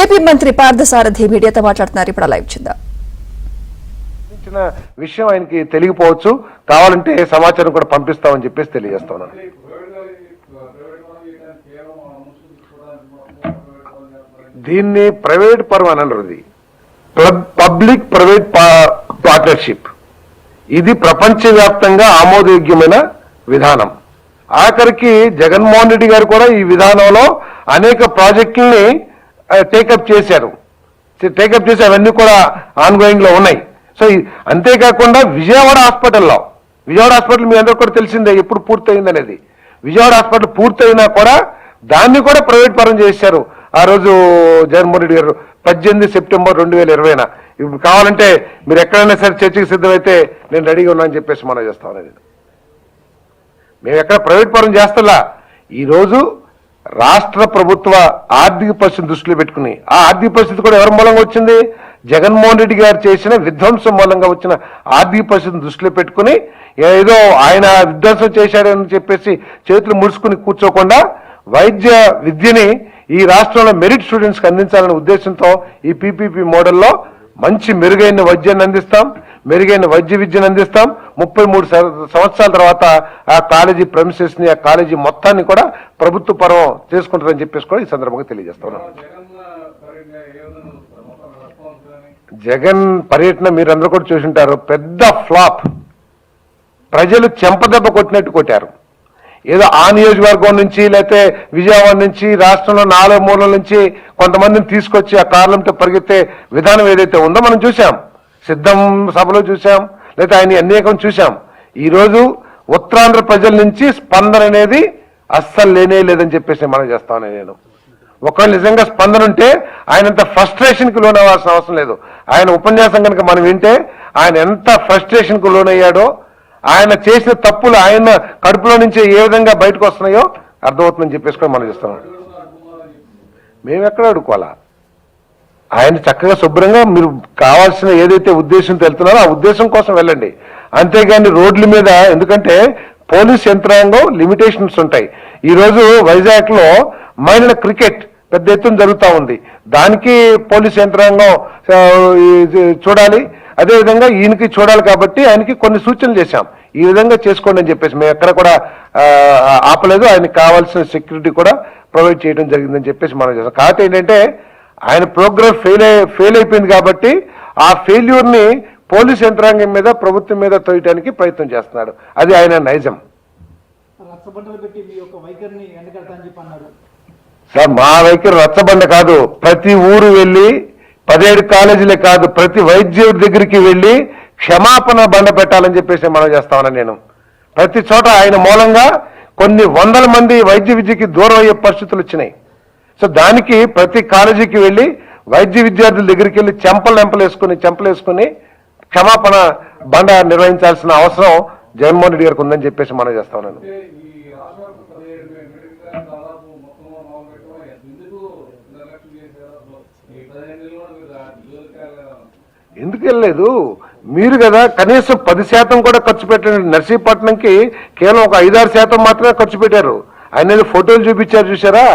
BJP మంత్రి పార్థసారథి మీడియాతో మాట్లాడుతున్నారు. ఇప్పుడు లైవ్ చూద్దాం. విషయం ఆయనకి తెలియకపోవచ్చు, కావాలంటే సమాచారం కూడా పంపిస్తామని చెప్పేసి తెలియజేస్తున్నాను. దీన్ని ప్రైవేట్ పరం అని అన్నది పబ్లిక్ ప్రైవేట్ పార్ట్నర్షిప్. ఇది ప్రపంచవ్యాప్తంగా ఆమోదయోగ్యమైన విధానం. ఆఖరికి జగన్మోహన్ రెడ్డి గారు కూడా ఈ విధానంలో అనేక ప్రాజెక్టుల్ని టేకప్ చేసి అవన్నీ కూడా ఆన్గోయింగ్ లో ఉన్నాయి. సో అంతేకాకుండా విజయవాడ హాస్పిటల్ మీ అందరూ కూడా తెలిసిందే ఎప్పుడు పూర్తయింది అనేది. విజయవాడ హాస్పిటల్ పూర్తయినా కూడా దాన్ని కూడా ప్రైవేట్ పరం చేశారు ఆ రోజు జగన్మోహన్ రెడ్డి గారు 18 సెప్టెంబర్ 2020. ఇప్పుడు కావాలంటే మీరు ఎక్కడైనా సరే చర్చకి సిద్ధమైతే నేను రెడీగా ఉన్నా అని చెప్పేసి మనం చేస్తాం అనేది. మేము ఎక్కడ ప్రైవేట్ పరం చేస్తలా. ఈరోజు రాష్ట్ర ప్రభుత్వ ఆర్థిక పరిస్థితిని దృష్టిలో పెట్టుకుని, ఆ ఆర్థిక పరిస్థితి కూడా ఎవరి మూలంగా వచ్చింది? జగన్మోహన్ రెడ్డి గారు చేసిన విధ్వంసం మూలంగా వచ్చిన ఆర్థిక పరిస్థితిని దృష్టిలో పెట్టుకుని ఏదో ఆయన విధ్వంసం చేశాడని చెప్పేసి చేతులు ముడుచుకుని కూర్చోకుండా వైద్య విద్యని ఈ రాష్ట్రంలో మెరిట్ స్టూడెంట్స్ కి అందించాలనే ఉద్దేశంతో ఈ పీపీపీ మోడల్లో మంచి మెరుగైన వైద్యాన్ని అందిస్తాం, మెరుగైన వైద్య విద్యను అందిస్తాం. 33 సంవత్సరాల తర్వాత ఆ కాలేజీ ప్రెమిసెస్ ని, ఆ కాలేజీ మొత్తాన్ని కూడా ప్రభుత్వ పరం చేసుకుంటారని చెప్పేసి కూడా ఈ సందర్భంగా తెలియజేస్తున్నాం. జగన్ పర్యటన మీరందరూ కూడా చూసింటారు. పెద్ద ఫ్లాప్. ప్రజలు చెంపదెబ్బ కొట్టినట్టు కొట్టారు. ఏదో ఆ నియోజకవర్గం నుంచి లేకపోతే విజయవాడ నుంచి రాష్ట్రంలో 4 మూలల నుంచి కొంతమందిని తీసుకొచ్చి ఆ కార్లంతో పరిగెత్తే విధానం ఏదైతే ఉందో మనం చూసాం. సిద్ధం సభలో చూసాం, లేకపోతే ఆయన అనేకం చూసాం. ఈరోజు ఉత్తరాంధ్ర ప్రజల నుంచి స్పందన అనేది అస్సలు లేదని చెప్పేసి మనం చేస్తామని నేను. ఒకవేళ నిజంగా స్పందన ఉంటే ఆయనంత ఫ్రస్ట్రేషన్ కు లోనవ్వాల్సిన అవసరం లేదు. ఆయన ఉపన్యాసం కనుక మనం వింటే ఆయన ఎంత ఫ్రస్ట్రేషన్ కు లోనయ్యాడో, ఆయన చేసిన తప్పులు ఆయన కడుపులో నుంచి ఏ విధంగా బయటకు వస్తున్నాయో అర్థమవుతుందని చెప్పేసి కూడా మనం చేస్తున్నాం. మేము ఎక్కడ అడుకోవాలా? ఆయన చక్కగా శుభ్రంగా మీరు కావాల్సిన ఏదైతే ఉద్దేశంతో వెళ్తున్నారో ఆ ఉద్దేశం కోసం వెళ్ళండి. అంతేగాని రోడ్ల మీద, ఎందుకంటే పోలీస్ యంత్రాంగం లిమిటేషన్స్ ఉంటాయి. ఈ రోజు వైజాగ్ లో మహిళల క్రికెట్ పెద్ద ఎత్తున జరుగుతూ ఉంది. దానికి పోలీస్ యంత్రాంగం చూడాలి, అదేవిధంగా ఈయనకి చూడాలి. కాబట్టి ఆయనకి కొన్ని సూచనలు చేశాం, ఈ విధంగా చేసుకోండి అని చెప్పేసి. మేము ఎక్కడ కూడా ఆపలేదు. ఆయనకి కావాల్సిన సెక్యూరిటీ కూడా ప్రొవైడ్ చేయడం జరిగిందని చెప్పేసి మనం చేస్తాం. కాబట్టి ఏంటంటే ఆయన ప్రోగ్రామ్ ఫెయిల్ అయిపోయింది కాబట్టి ఆ ఫెయిల్యూర్ ని పోలీస్ యంత్రాంగం మీద, ప్రభుత్వం మీద తోయటానికి ప్రయత్నం చేస్తున్నాడు. అది ఆయన నైజం. సార్, మా వైఖరి రచ్చబండ కాదు. ప్రతి ఊరు వెళ్ళి 17 కాలేజీలే కాదు, ప్రతి వైద్యుడి దగ్గరికి వెళ్ళి క్షమాపణ బండ పెట్టాలని చెప్పేసి మనం చేస్తామని నేను. ప్రతి చోట ఆయన మూలంగా కొన్ని వందల మంది వైద్య విద్యకి దూరం అయ్యే పరిస్థితులు వచ్చినాయి. సో దానికి ప్రతి కాలేజీకి వెళ్ళి వైద్య విద్యార్థుల దగ్గరికి వెళ్ళి చెంపలేసుకుని క్షమాపణ బండ నిర్వహించాల్సిన అవసరం జగన్మోహన్ రెడ్డి గారికి ఉందని చెప్పేసి మనం చేస్తామని. ఎందుకు వెళ్ళలేదు? మీరు కదా కనీసం 10% కూడా ఖర్చు పెట్టండి. నర్సీపట్నంకి కేవలం ఒక 5-6% మాత్రమే ఖర్చు పెట్టారు. ఆయన ఫోటోలు చూపించారు, చూసారా?